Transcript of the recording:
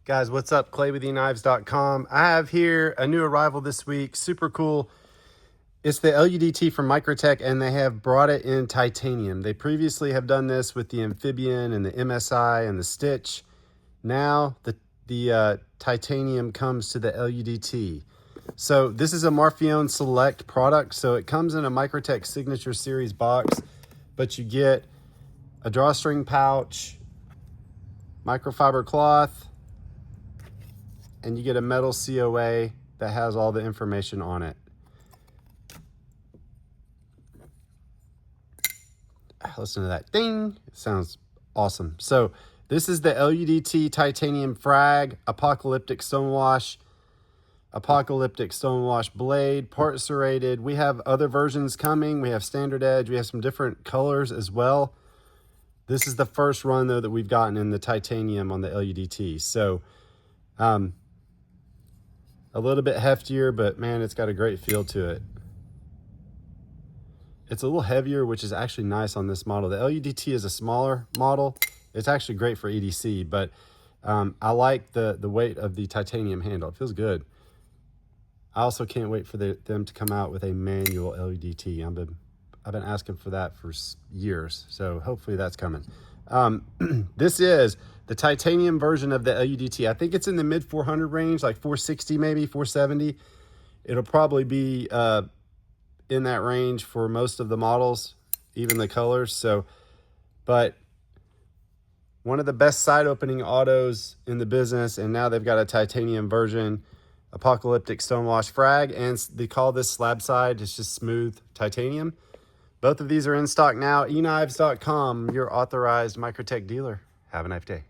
Guys, what's up? Clay with EKNIVES.com. I have here a new arrival this week. Super cool. It's the LUDT from Microtech, and they have brought it in titanium. They previously have done this with the Amphibian and the MSI and the Stitch. Now the titanium comes to the LUDT. So this is a Marfione Select product. So it comes in a Microtech Signature Series box, but you get a drawstring pouch, microfiber cloth, and you get a metal COA that has all the information on it. Listen to that ding. It sounds awesome. So this is the LUDT titanium frag, apocalyptic stonewash blade, part serrated. We have other versions coming. We have standard edge. We have some different colors as well. This is the first run though that we've gotten in the titanium on the LUDT. So a little bit heftier, but man, it's got a great feel to it. It's a little heavier, which is actually nice on this model. The LUDT is a smaller model. It's actually great for EDC, but I like the weight of the titanium handle. It feels good. I also can't wait for them to come out with a manual LUDT. I've been asking for that for years, so hopefully that's coming. This is the titanium version of the LUDT. I think it's in the mid 400 range, like 460 maybe, 470. It'll probably be in that range for most of the models, even the colors. So, but one of the best side opening autos in the business, and now they've got a titanium version, apocalyptic stonewash frag, and they call this slab side. It's just smooth titanium. Both of these are in stock now. EKNIVES.com, your authorized Microtech dealer. Have a nice day.